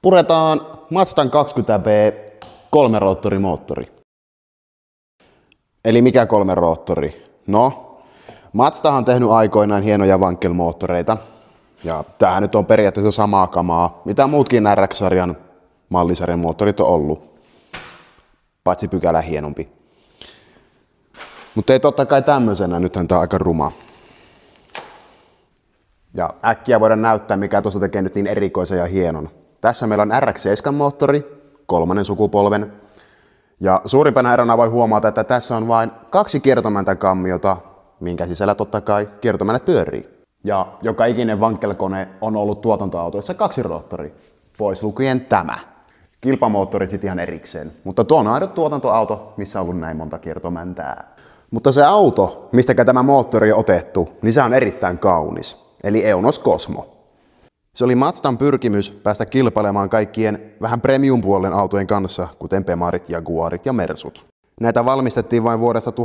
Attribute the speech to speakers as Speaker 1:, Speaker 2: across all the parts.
Speaker 1: Puretaan Mazdan 20B kolmeroottorimoottori. Eli mikä kolmeroottori? No, Mazdahan on tehnyt aikoinaan hienoja vankelmoottoreita. Ja tämähän nyt on periaatteessa samaa kamaa, mitä muutkin RX-sarjan mallisarjan moottorit on ollut. Paitsi pykälä hienompi. Mutta ei totta kai tämmöisenä, nythän tää on aika ruma. Ja äkkiä voidaan näyttää, mikä tuossa tekee nyt niin erikoisen ja hienon. Tässä meillä on RX-7-moottori, 3. sukupolven. Ja suurimpana erona voi huomata, että tässä on vain 2 kiertomäntä kammiota, minkä sisällä totta kai kiertomännät pyörii. Ja joka ikinen vankelkone on ollut tuotantoautoissa 2-roottori, pois lukien tämä. Kilpamoottorit sitten ihan erikseen. Mutta tuo on aidot tuotantoauto, missä on ollut näin monta kiertomäntää. Mutta se auto, mistä tämä moottori on otettu, niin se on erittäin kaunis. Eli Eunos Cosmo. Se oli Mazdan pyrkimys päästä kilpailemaan kaikkien vähän premium-puolen autojen kanssa, kuten Bemarit, Jaguarit ja Mersut. Näitä valmistettiin vain vuodesta 1990-1995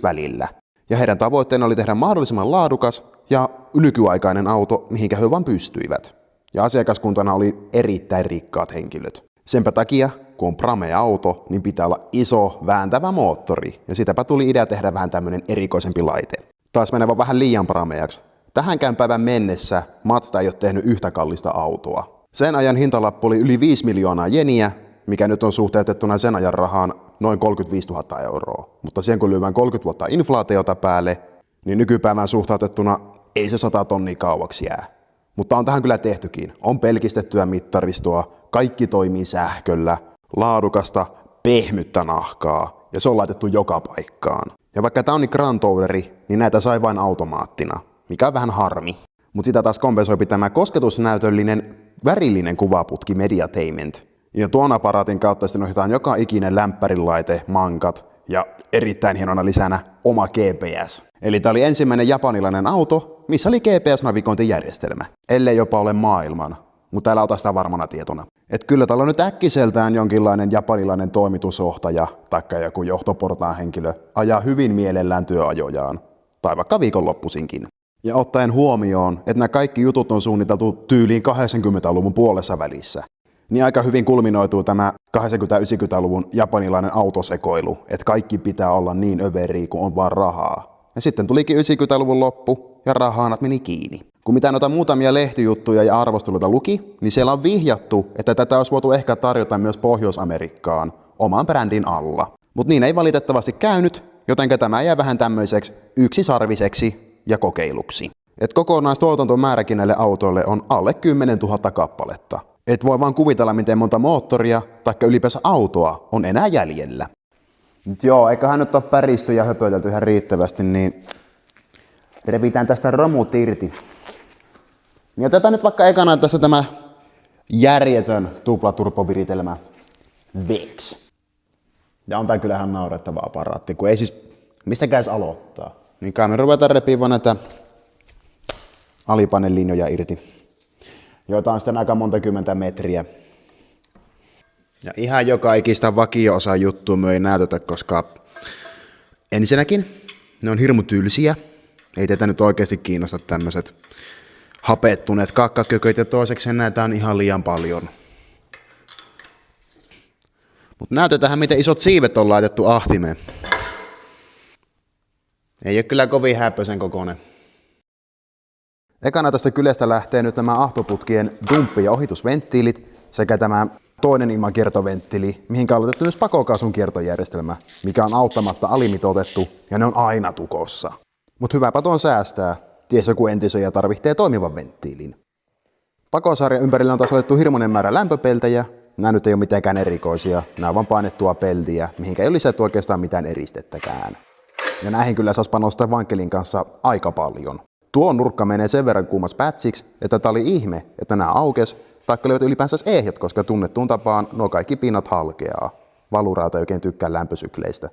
Speaker 1: välillä. Ja heidän tavoitteena oli tehdä mahdollisimman laadukas ja nykyaikainen auto, mihinkä he vaan pystyivät. Ja asiakaskuntana oli erittäin rikkaat henkilöt. Senpä takia, kun on Prame-auto, niin pitää olla iso, vääntävä moottori. Ja sitäpä tuli idea tehdä vähän tämmönen erikoisempi laite. Taas menee vähän liian prameaksi. Tähänkään päivän mennessä Mazda ei ole tehnyt yhtä kallista autoa. Sen ajan hintalappu oli yli 5 miljoonaa jeniä, mikä nyt on suhteutettuna sen ajan rahaan noin 35 000 euroa. Mutta siihen kun lyövään 30 vuotta inflaatiota päälle, niin nykypäivään suhteutettuna ei se 100 tonnia kauaksi jää. Mutta on tähän kyllä tehtykin. On pelkistettyä mittaristoa, kaikki toimii sähköllä, laadukasta, pehmyttä nahkaa ja se on laitettu joka paikkaan. Ja vaikka tää on niin Grand Toureri, niin näitä sai vain automaattina, mikä on vähän harmi. Mutta sitä taas kompensoi tämä kosketusnäytöllinen, värillinen kuvaputki Mediatainment. Ja tuon aparaatin kautta sitten ohjataan joka ikinen lämpärinlaite, mankat ja erittäin hienona lisänä oma GPS. Eli tää oli ensimmäinen japanilainen auto, missä oli GPS-navigointijärjestelmä, ellei jopa ole maailman. Mutta täällä ota sitä varmana tietona. Et kyllä täällä on nyt äkkiseltään jonkinlainen japanilainen toimitusjohtaja taikka joku johtoportaan henkilö ajaa hyvin mielellään työajojaan. Tai vaikka viikonloppuisinkin. Ja ottaen huomioon, että nämä kaikki jutut on suunniteltu tyyliin 80-luvun puolessa välissä, niin aika hyvin kulminoituu tämä 80-90-luvun japanilainen autosekoilu, että kaikki pitää olla niin överiä kuin on vaan rahaa. Ja sitten tulikin 90-luvun loppu ja rahaanat meni kiinni. Kun mitä noita muutamia lehtijuttuja ja arvosteluita luki, niin siellä on vihjattu, että tätä olisi voitu ehkä tarjota myös Pohjois-Amerikkaan oman brändin alla. Mutta niin ei valitettavasti käynyt, jotenka tämä jää vähän tämmöiseksi yksisarviseksi ja kokeiluksi. Et kokonaistuotantomääräkin näille autoille on alle 10 000 kappaletta. Et voi vaan kuvitella, miten monta moottoria tai ylipäänsä autoa on enää jäljellä. Joo, eiköhän nyt ole päristy ja höpötelty ihan riittävästi, niin revitään tästä romut irti. Niin otetaan nyt vaikka ekana tässä tämä järjetön tuplaturboviritelmä VEX. Ja on tää kyllähän naurettava aparaatti, kun ei siis mistäkään aloittaa. Niin kai me ruvetaan repiä vaan näitä alipanelinjoja irti, joita on sitten aika monta kymmentä metriä. Ja ihan joka ikistä vakio-osa juttua me ei näytetä, koska ensinnäkin ne on hirmu tylsiä. Ei teitä nyt oikeasti kiinnosta tämmöiset hapettuneet kakkakököt ja toiseksi näitä on ihan liian paljon. Mutta näytetään, miten isot siivet on laitettu ahtimeen. Ei ole kyllä kovin häppöisen kokoinen. Ekana tästä kylestä lähtee nyt nämä ahtoputkien dumppi- ja ohitusventtiilit sekä tämä toinen ilmakiertoventtiili, mihin on laitettu myös pakokaasun kiertojärjestelmä, mikä on auttamatta alimitoitettu ja ne on aina tukossa. Mutta hyväpä tuon säästää, ties joku entisöjä tarvitsee toimivan venttiilin. Pakosarjan ympärillä on taas laitettu hirmuinen määrä lämpöpeltejä. Nämä nyt ei ole mitenkään erikoisia, nämä on vaan painettua peltiä, mihinkä ei ole lisätty oikeastaan mitään eristettäkään. Ja näihin kyllä saisi panostaa vankelin kanssa aika paljon. Tuo nurkka menee sen verran kuumas pätsiksi, että tää oli ihme, että nämä aukes, taikka olivat ylipäänsä ehjät, koska tunnettuun tapaan nuo kaikki pinnat halkeaa. Valurauta ei oikein tykkää lämpösykleistä.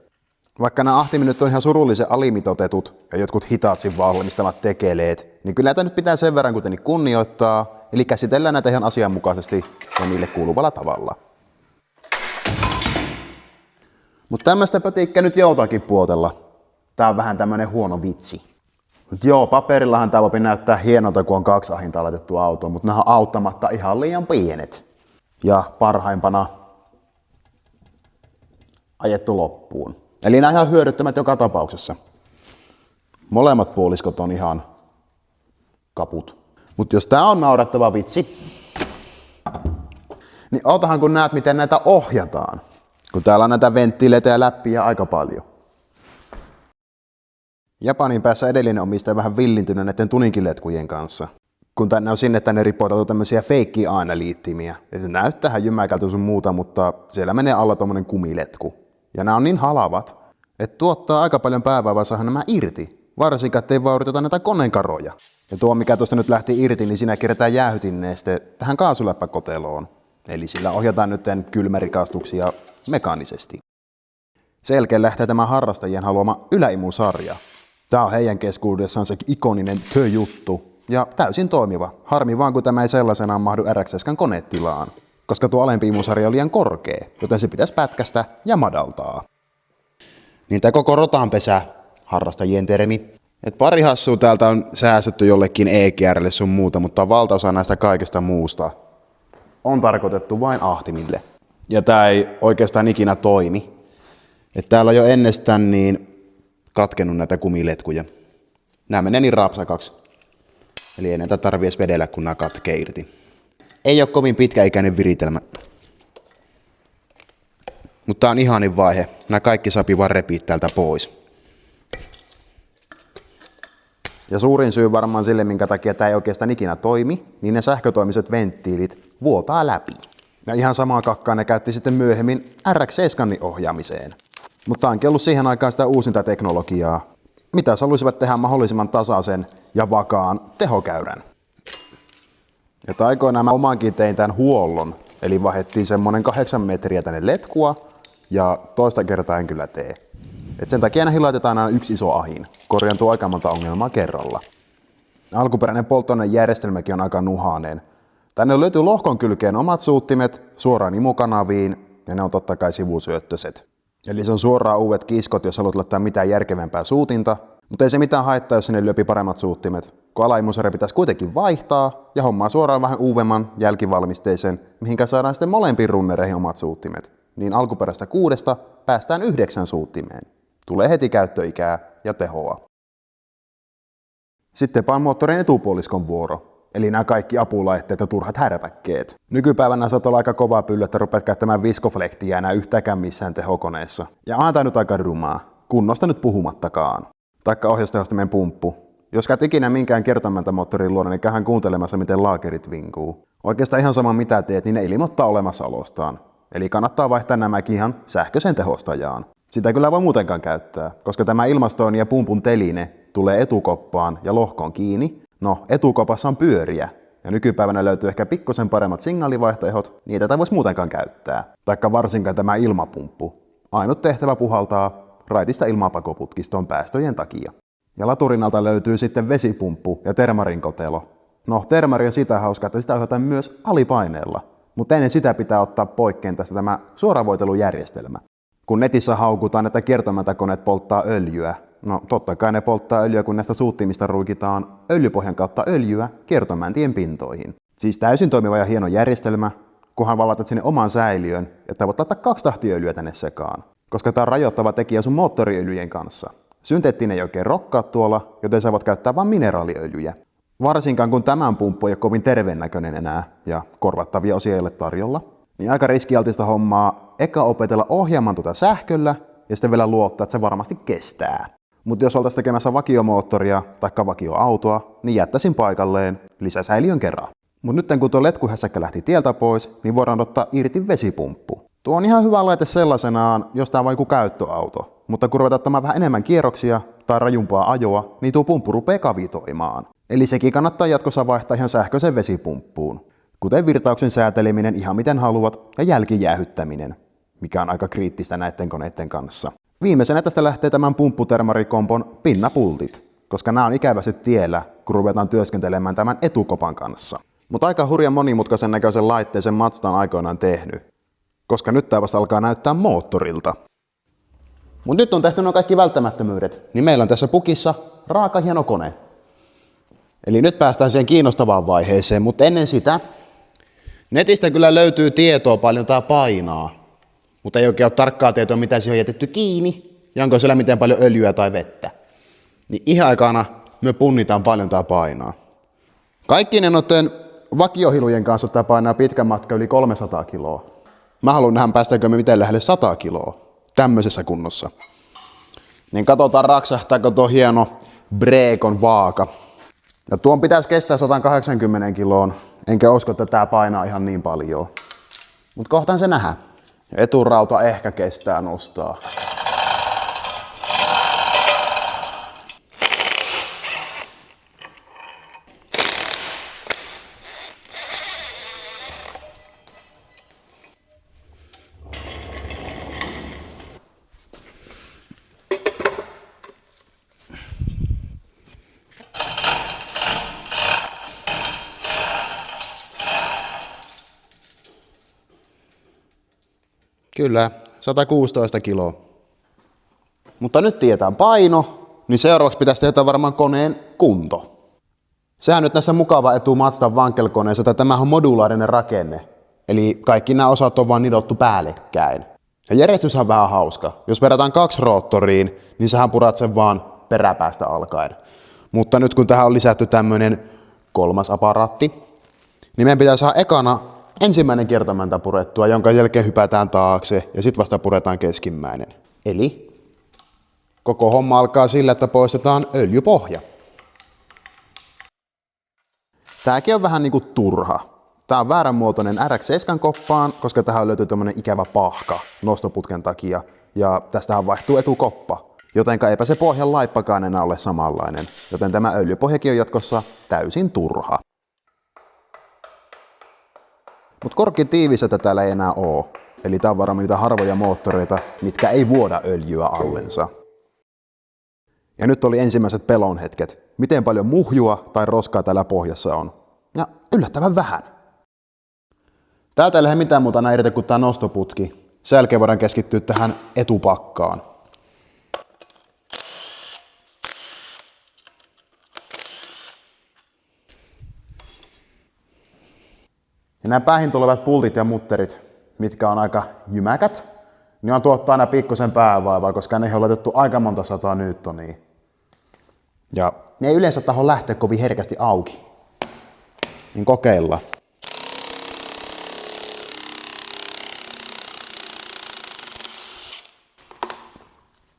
Speaker 1: Vaikka nämä ahtimet nyt on ihan surullisen alimitotetut ja jotkut hitaatsin valmistamat tekeleet, niin kyllä näitä nyt pitää sen verran kuitenkin kunnioittaa, eli käsitellään näitä ihan asianmukaisesti ja niille kuuluvalla tavalla. Mutta tämmöistä pötikkää nyt joutakin puotella. Tää on vähän tämmönen huono vitsi. Mut joo, paperillahan tää voi näyttää hienolta, kun on 2 ahinta laitettu autoon, mutta nämä on auttamatta ihan liian pienet. Ja parhaimpana ajettu loppuun. Eli nämä ihan hyödyttömät joka tapauksessa. Molemmat puoliskot on ihan kaput. Mutta jos tää on naurettava vitsi, niin otahan kun näet miten näitä ohjataan. Kun täällä on näitä venttiileitä ja läppiä aika paljon. Japanin päässä edellinen omistaja vähän villintynyt näiden tuninkiletkujen kanssa. Kun tänne on tänne ripoiteltu tämmöisiä feikki-aanaliittimiä. Ja se näyttää jymäkältä sun muuta, mutta siellä menee alla tommonen kumiletku. Ja nämä on niin halavat, että tuottaa aika paljon päävaivaa saada nämä irti. Varsinkaan, ettei vauriteta näitä koneenkaroja. Ja tuo, mikä tuosta nyt lähti irti, niin siinä kerätään jäähytinneeste tähän kaasuläppäkoteloon. Eli sillä ohjataan nyt kylmärikastuksia mekaanisesti. Selkeä lähtee tämä harrastajien haluama yläimusarja. Tää on heidän keskuudessaan se ikoninen juttu ja täysin toimiva. Harmi vaan, kun tämä ei sellaisenaan mahdu RX-7 konetilaan, koska tuo alempi imusarja on liian korkea, joten se pitäisi pätkästä ja madaltaa. Niin tää koko rotanpesä, harrastajien termi. Et pari hassua täältä on säästetty jollekin EGRlle sun muuta, mutta valtaosa näistä kaikesta muusta on tarkoitettu vain ahtimille. Ja tää ei oikeastaan ikinä toimi. Et täällä on jo ennestään niin katkennut näitä kumiletkuja. Nämä menee niin rapsakaksi. Eli ei näitä tarvii edes vedellä, kun nämä katkee irti. Ei ole kovin pitkäikäinen viritelmä. Mutta tää on ihanin vaihe. Nämä kaikki saapi vaan repiä täältä pois. Ja suurin syy varmaan sille, minkä takia tämä ei oikeastaan ikinä toimi, niin ne sähkötoimiset venttiilit vuotaa läpi. Ja ihan samaa kakkaa ne käytti sitten myöhemmin RX-7 ohjaamiseen. Mutta onkin ollut siihen aikaan sitä uusinta teknologiaa, mitä haluaisivat tehdä mahdollisimman tasaisen ja vakaan tehokäyrän. Ja aikoinaan mä omaankin tein tämän huollon, eli vaihdettiin semmonen 8 metriä tänne letkua, ja toista kertaa en kyllä tee. Et sen takia näihin laitetaan aina yksi iso ahin, korjaantuu aika monta ongelmaa kerralla. Alkuperäinen polttoainejärjestelmäkin on aika nuhainen. Tänne löytyy lohkon kylkeen omat suuttimet suoraan imukanaviin, ja ne on totta kai sivusyöttöiset. Eli se on suoraan uudet kiskot, jos haluat laittaa mitään järkevämpää suutinta, mutta ei se mitään haittaa, jos sinne lyöpi paremmat suuttimet, kun alaimusarja pitäisi kuitenkin vaihtaa ja hommaa suoraan vähän uudemman jälkivalmisteisen, mihinkä saadaan sitten molempiin runnereihin omat suuttimet. Niin alkuperäistä 6 päästään 9 suuttimeen. Tulee heti käyttöikää ja tehoa. Sitten moottorin etupuoliskon vuoro. Eli nämä kaikki apulaitteet ja turhat härpäkkeet. Nykypäivänä saat olla aika kova pylly, että rupeat käyttämään viskoflektiä enää yhtäkään missään tehokoneessa. Ja onhan tää nyt aika rumaa. Kunnosta nyt puhumattakaan. Taikka ohjaustehostimen pumppu. Jos käyt ikinä minkään kertomäntämoottorin luona, niin käydään kuuntelemassa, miten laakerit vinkuu. Oikeastaan ihan sama mitä teet, niin ne ilmoittaa olemassaolostaan. Eli kannattaa vaihtaa nämäkin ihan sähköiseen tehostajaan. Sitä kyllä voi muutenkaan käyttää, koska tämä ilmastoon ja pumpun teline tulee etukoppaan ja lohkoon kiinni. No, etukopassa on pyöriä, ja nykypäivänä löytyy ehkä pikkusen paremmat signaalivaihtoehdot, niin tätä voisi muutenkaan käyttää. Taikka varsinkaan tämä ilmapumppu. Ainut tehtävä puhaltaa raitista ilmapakoputkistoon päästöjen takia. Ja laturin alta löytyy sitten vesipumppu ja termarin kotelo. No, termari on sitä hauskaa, että sitä ohjataan myös alipaineella. Mutta ennen sitä pitää ottaa poikkeen tästä tämä suoravoitelujärjestelmä. Kun netissä haukutaan, että kiertomäntäkoneet polttaa öljyä, no totta kai ne polttaa öljyä, kun näistä suuttimista ruikitaan öljypohjan kautta öljyä kiertomäntien pintoihin. Siis täysin toimiva ja hieno järjestelmä, kunhan vaan laitat sinne oman säiliön, että voit laittaa 2 tahtiöljyä tänne sekaan. Koska tämä on rajoittava tekijä sun moottoriöljyjen kanssa. Synteettinen ei oikein rokkaa tuolla, joten sä voit käyttää vain mineraaliöljyjä. Varsinkaan kun tämän pumppu ei ole kovin terveennäköinen enää ja korvattavia osia ei ole tarjolla, niin aika riskialtista hommaa eka opetella ohjaamaan tuota sähköllä ja sitten vielä luottaa, että se varmasti kestää. Mutta jos oltaisiin tekemässä vakiomoottoria tai vakioautoa, niin jättäisin paikalleen lisäsäiliön kerran. Mutta nyt kun tuo letkuhässäkkä lähti tieltä pois, niin voidaan ottaa irti vesipumppu. Tuo on ihan hyvä laite sellaisenaan, jos tämä on vain joku käyttöauto. Mutta kun ruvetaan ottamaan vähän enemmän kierroksia tai rajumpaa ajoa, niin tuo pumppu rupeaa kavitoimaan. Eli sekin kannattaa jatkossa vaihtaa ihan sähköisen vesipumppuun. Kuten virtauksen sääteleminen ihan miten haluat ja jälkijäähyttäminen, mikä on aika kriittistä näiden koneiden kanssa. Viimeisenä tästä lähtee tämän pumpputermarikompon pinnapultit, koska nämä on ikävästi tiellä, kun ruvetaan työskentelemään tämän etukopan kanssa. Mutta aika hurjan monimutkaisen näköisen laitteisen Mazda on aikoinaan tehnyt, koska nyt tämä vasta alkaa näyttää moottorilta. Mutta nyt on tehty nuo kaikki välttämättömyydet, niin meillä on tässä pukissa raaka hieno kone. Eli nyt päästään siihen kiinnostavaan vaiheeseen, mutta ennen sitä netistä kyllä löytyy tietoa paljon tää painaa, mutta ei oikein ole tarkkaa tietoa, mitä siihen on jätetty kiinni ja onko siellä miten paljon öljyä tai vettä. Niin ihan aikana me punnitaan paljon tää painaa. Kaikkien noiden vakiohilujen kanssa tää painaa pitkän matka yli 300 kiloa. Mä haluan nähdä, päästäänkö me miten lähelle 100 kiloa tämmöisessä kunnossa. Niin katsotaan raksahtaako tuo hieno Brecon vaaka. Ja tuon pitäisi kestää 180 kiloon, enkä usko, että tää painaa ihan niin paljon. Mut kohtaan se nähdään. Ja eturauta ehkä kestää nostaa. Kyllä, 116 kiloa. Mutta nyt tiedetään paino, niin seuraavaksi pitäisi tietää varmaan koneen kunto. Sehän nyt näissä mukava etu Mazdan vankelkoneessa, että tämä on modulaarinen rakenne. Eli kaikki nämä osat on vaan nidottu päällekkäin. Ja järjestys on vähän hauska. Jos verrataan 2 roottoriin, niin sähän purat sen vaan peräpäästä alkaen. Mutta nyt kun tähän on lisätty tämmöinen 3. aparaatti, niin meidän pitää saada ekana ensimmäinen kiertomäntä purettua, jonka jälkeen hypätään taakse ja sitten vasta puretaan keskimmäinen. Eli koko homma alkaa sillä, että poistetaan öljypohja. Tääkin on vähän niinku turha. Tää on vääränmuotoinen RX-7 koppaan, koska tähän löytyy tämmönen ikävä pahka nostoputken takia ja tästähän vaihtuu etukoppa. Jotenka eipä se pohjan laippakaan enää ole samanlainen, joten tämä öljypohjakin on jatkossa täysin turha. Mutta korkkitiivisettä täällä ei enää oo. Eli tää on varmaan niitä harvoja moottoreita, mitkä ei vuoda öljyä allensa. Ja nyt oli ensimmäiset pelon hetket. Miten paljon muhjua tai roskaa täällä pohjassa on. Ja yllättävän vähän. Täältä ei lähde mitään muuta enää irti kuin tää nostoputki. Sen jälkeen voidaan keskittyä tähän etupakkaan. Ja nämä päähin tulevat pultit ja mutterit, mitkä on aika jymäkät, niin on tuottaa aina pikkusen päävaivaa, koska ne on laitettu aika monta 100 newtonia. Ja ne ei yleensä taho lähteä kovin herkästi auki. Niin kokeillaan.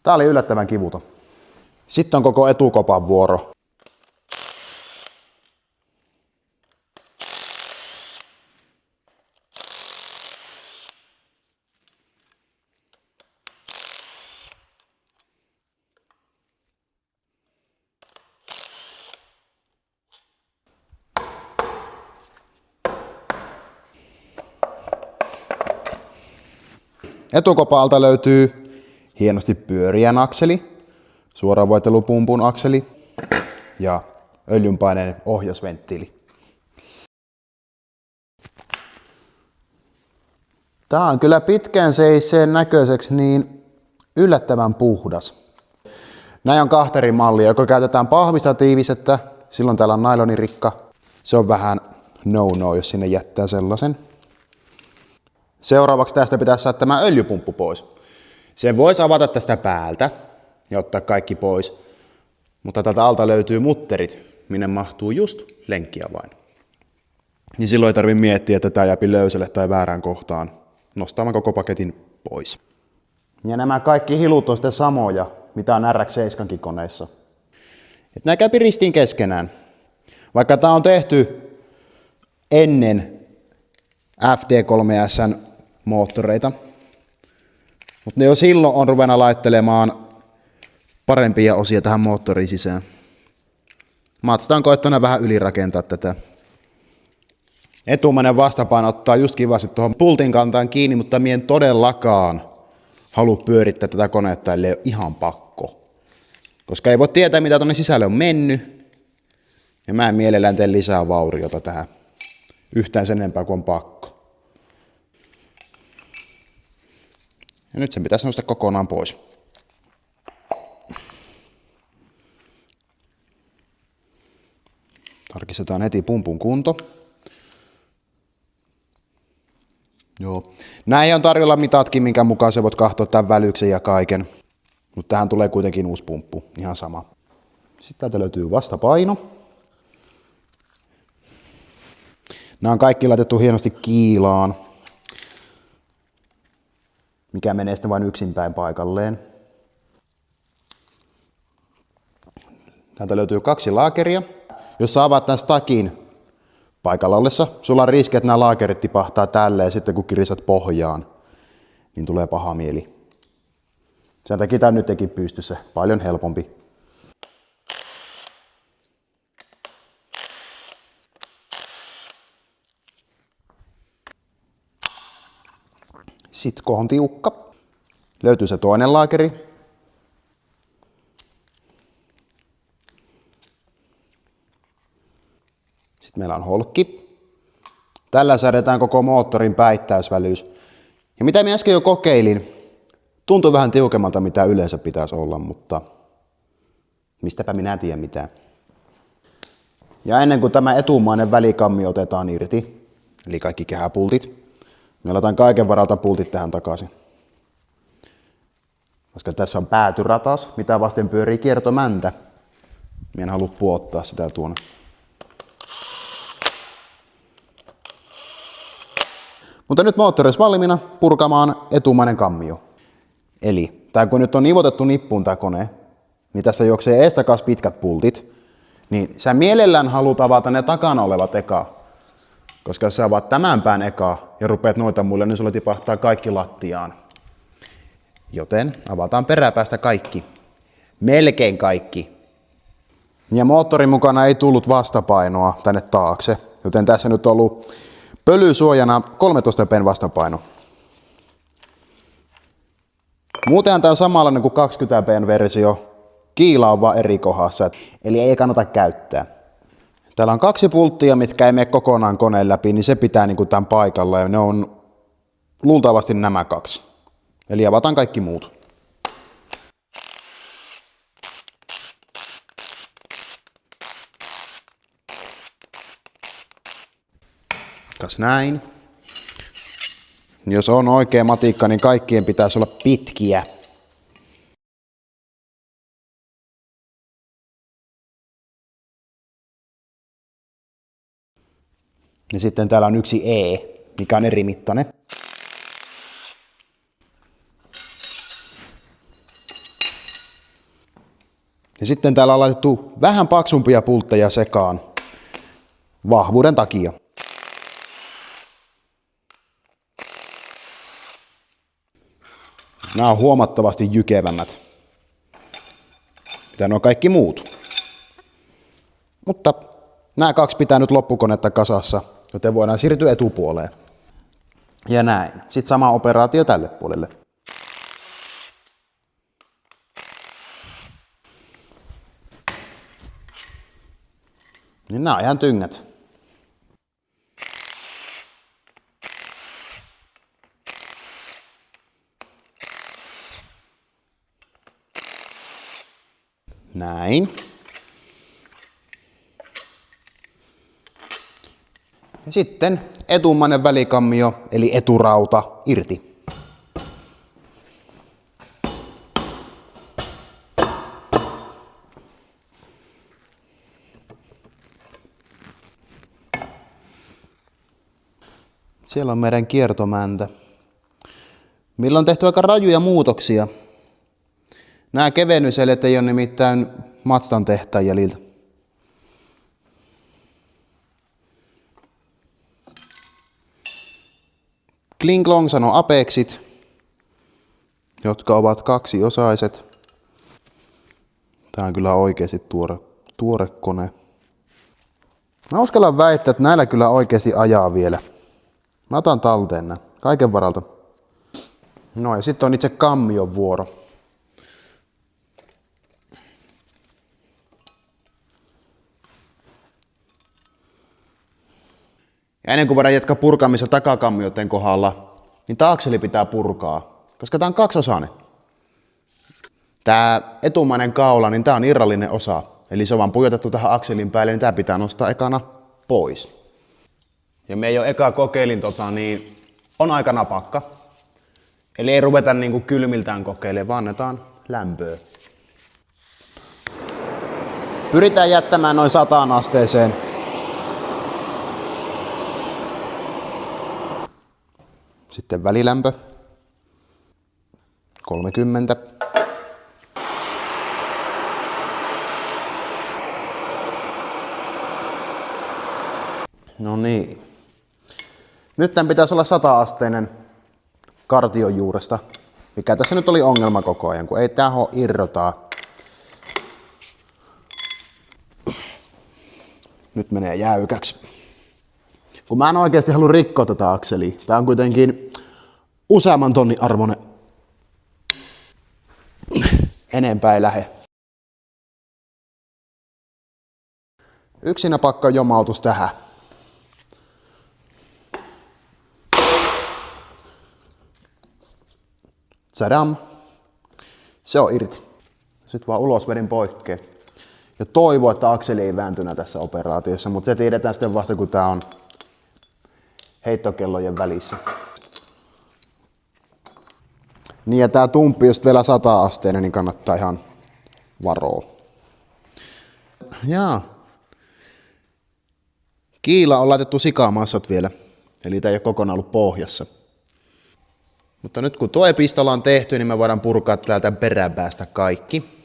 Speaker 1: Tää oli yllättävän kivuton. Sitten on koko etukopan vuoro. Etukopalta löytyy hienosti pyöriän akseli, suoravoitelupumpun akseli ja öljynpaineen ohjausventtiili. Tää on kyllä pitkään seiseen näköiseksi niin yllättävän puhdas. Näin on 2 eri mallia, joko käytetään pahvista tiivisettä, silloin täällä on nailonirikka. Se on vähän no-no, jos sinne jättää sellaisen. Seuraavaksi tästä pitäisi saada tämä öljypumppu pois. Sen voisi avata tästä päältä ja ottaa kaikki pois, mutta täältä alta löytyy mutterit, minne mahtuu just lenkkiavain. Niin silloin ei tarvitse miettiä, että tämä jääpi löysälle tai väärään kohtaan. Nostamaan koko paketin pois. Ja nämä kaikki hilut on sitten samoja, mitä on RX-7 koneissa. Et nämä käy ristiin keskenään. Vaikka tämä on tehty ennen FD3S:n moottoreita, mutta ne jo silloin on ruvennut laittelemaan parempia osia tähän moottoriin sisään. Mazda on koettanut vähän ylirakentaa tätä. Etumainen vastapaino ottaa just kivasti tuohon pultin kantaan kiinni, mutta mie en todellakaan halua pyörittää tätä konetta, ellei ole ihan pakko. Koska ei voi tietää, mitä tuonne sisälle on mennyt. Ja mä en mielellään tee lisää vauriota tähän. Yhtään sen enempää kuin on pakko. Ja nyt sen pitäisi nostaa kokonaan pois. Tarkistetaan heti pumpun kunto. Joo. Näin on tarjolla mitatkin, minkä mukaan sä voit katsoa tämän välyksen ja kaiken. Mutta tähän tulee kuitenkin uusi pumppu, ihan sama. Sitten täältä löytyy vastapaino. Nämä on kaikki laitettu hienosti kiilaan, mikä menee sitten vain yksinpäin paikalleen. Täältä löytyy 2 laakeria. Jos sä avaat tämän stakin paikalla ollessa, sulla on riski, että nämä laakerit tipahtaa tälleen sitten kun kiristät pohjaan, niin tulee paha mieli. Sen takia tämä on nytkin pystyssä paljon helpompi. Sitten kohon tiukka. Löytyy se toinen laakeri. Sitten meillä on holkki. Tällä säädetään koko moottorin päittäysvälyys. Ja mitä minä äsken jo kokeilin, tuntui vähän tiukemmalta mitä yleensä pitäisi olla, mutta mistäpä minä tiedän mitään. Ja ennen kuin tämä etumainen välikammi otetaan irti, eli kaikki kehäpultit, me laitetaan kaiken varalta pultit tähän takaisin. Koska tässä on päätyratas, mitä vasten pyörii kiertomäntä. Minä en halua puottaa sitä tuonne. Mutta nyt moottori olisi valmiina purkamaan etumainen kammio. Eli tää kun nyt on nivotettu nippuun tää kone, niin tässä juoksee eestakas pitkät pultit, niin sä mielellään haluat avata ne takana olevat eka. Koska jos sä avaat tämän pään eka ja rupeat noita muille, niin sulla tipahtaa kaikki lattiaan. Joten avataan peräpäästä kaikki. Melkein kaikki. Ja moottorin mukana ei tullut vastapainoa tänne taakse, joten tässä nyt on ollut pölysuojana 13 pen vastapaino. Muutenhan tämä on samanlainen kuin 20 pen versio. Kiila on vaan eri kohdassa, eli ei kannata käyttää. Täällä on 2 pulttia, mitkä ei mene kokonaan koneen läpi, niin se pitää niin kuin tämän paikalla ja ne on luultavasti nämä 2. Eli avataan kaikki muut. Kas näin. Jos on oikea matikka, niin kaikkien pitäisi olla pitkiä. Ja sitten täällä on yksi E, mikä on eri mittainen. Ja sitten täällä on laitettu vähän paksumpia pultteja sekaan vahvuuden takia. Nämä on huomattavasti jykevämmät, mitä ne on kaikki muut. Mutta nämä 2 pitää nyt loppukonetta kasassa, joten voidaan siirtyä etupuoleen. Ja näin. Sitten sama operaatio tälle puolelle. Niin nämä on ihan tyngät. Näin. Ja sitten etumainen välikammio, eli eturauta, irti. Siellä on meidän kiertomäntä. Millä on tehty aika rajuja muutoksia. Nämä kevennyseleet ei ole nimittäin Mazdan tehtaan jäljiltä. Kling Klong sanoo apexit, jotka ovat 2-osaiset. Tämä on kyllä oikeasti tuore kone. Mä uskallan väittää, että näillä kyllä oikeasti ajaa vielä. Mä otan talteen nämä, kaiken varalta. No ja sitten on itse kammion vuoro. Ja ennen kuin voidaan jatkaa purkamista takakammioiden kohdalla, niin tää akseli pitää purkaa, koska tää on 2-osainen. Tää etumainen kaula, niin tää on irrallinen osa. Eli se on vaan pujotettu tähän akselin päälle, niin tää pitää nostaa ekana pois. Ja me jo eka kokeilin, niin on aika napakka. Eli ei ruveta niinku kylmiltään kokeilemaan, vaan annetaan lämpöä. Pyritään jättämään noin 100 asteeseen. Sitten välilämpö. 30. No niin. Nyt tämän pitäisi olla 100-asteinen kartion juuresta, mikä tässä nyt oli ongelma koko ajan, kun ei täho irrotaa. Nyt menee jäykäksi. Kun mä en oikeasti halua rikkoa tätä akselia. Tää on kuitenkin useamman tonnin arvoinen. Enempää ei lähe. Yksi napakka jomautus tähän. Tsadam. Se on irti. Sitten vaan ulos vedin poikkea. Ja toivon, että akseli ei vääntynä tässä operaatiossa, mutta se tiedetään sitten vasta, kun tää on heittokellojen välissä. Niin ja tää tumppi, jos vielä 100-asteinen, niin kannattaa ihan varoa. Jaa. Kiila on laitettu sikamassat vielä, eli tää ei ole kokonaan ollut pohjassa. Mutta nyt kun tuo pistola on tehty, niin me voidaan purkaa täältä peräpäästä kaikki.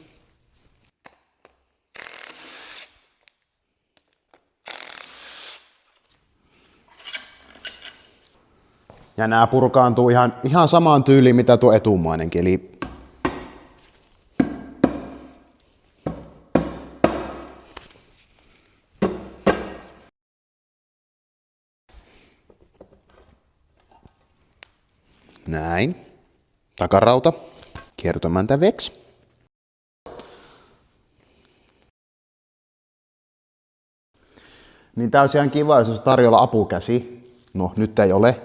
Speaker 1: Ja nämä purkaantuu ihan samaan tyyliin, mitä tuo etumainenkin. Eli näin. Takarauta. Kiertomäntä veksi. Niin tää olisi ihan kiva, jos olisi tarjolla apukäsi. No, nyt ei ole.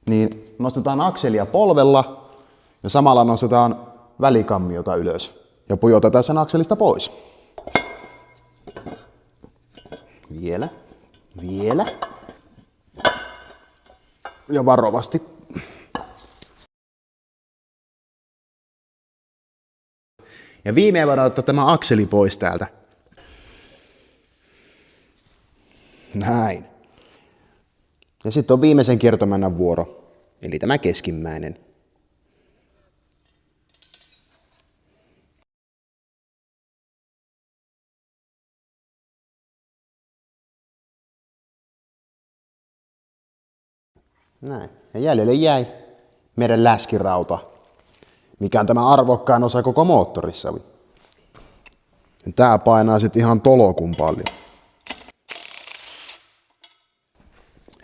Speaker 1: Niin nostetaan akselia polvella ja samalla nostetaan välikammiota ylös. Ja pujotetaan sen akselista pois. Vielä. Vielä. Ja varovasti. Ja viimein voidaan ottaa tämä akseli pois täältä. Näin. Ja sitten on viimeisen kiertomännän vuoro, eli tämä keskimmäinen. Näin. Ja jäljelle jäi meidän läskirauta, mikä on tämä arvokkain osa koko moottorissa. Tää painaa sitten ihan tolokun paljon.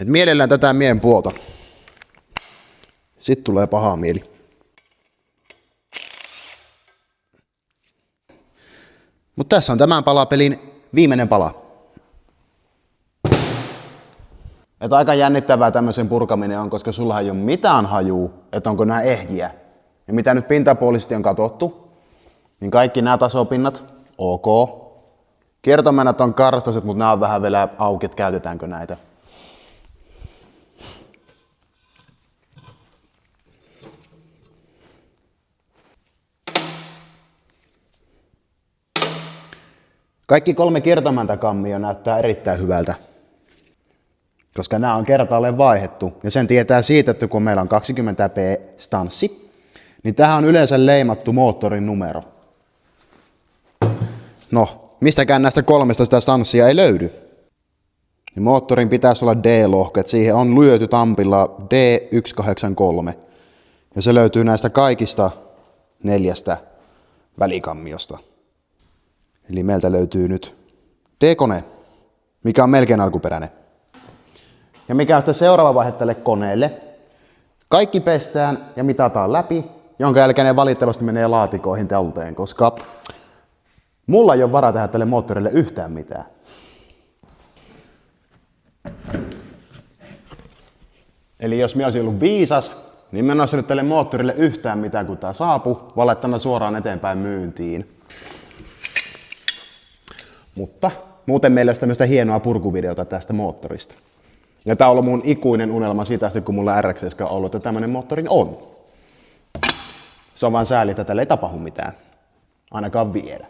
Speaker 1: Et mielellään tätä mien puolta. Sitten tulee paha mieli. Mutta tässä on tämän palapelin viimeinen pala. Et aika jännittävää tämmöisen purkaminen on, koska sulla ei ole mitään hajua, että onko nämä ehjiä. Ja mitä nyt pintapuolisesti on katsottu, niin kaikki nämä tasopinnat, ok. Kiertomännät on karstaset, mutta nämä on vähän vielä auki, että käytetäänkö näitä. Kaikki 3 kiertomäntäkammia näyttää erittäin hyvältä, koska nämä on kertaalleen vaihdettu. Ja sen tietää siitä, että kun meillä on 20p stanssi, niin tähän on yleensä leimattu moottorin numero. No, mistäkään näistä 3 sitä stanssia ei löydy. Ja moottorin pitäisi olla D-lohko, että siihen on lyöty tampilla D183. Ja se löytyy näistä kaikista 4 välikammiosta. Eli meiltä löytyy nyt D-kone, mikä on melkein alkuperäinen. Ja mikä on sitten seuraava vaihe tälle koneelle? Kaikki pestään ja mitataan läpi, jonka jälkeen ne valitettavasti menee laatikoihin talteen, koska mulla ei ole varaa tehdä tälle moottorille yhtään mitään. Eli jos minä olisin ollut viisas, niin mä en olisi nyt tälle moottorille yhtään mitään, kun tää saapui, vaan laittanut suoraan eteenpäin myyntiin. Mutta muuten meillä olisi tämmöistä hienoa purkuvideota tästä moottorista. Ja tää on ollut mun ikuinen unelma siitä asti, kun mulla RX on ollut, että tämmönen moottori on. Se on vaan sääli, että tällä ei tapahdu mitään. Ainakaan vielä.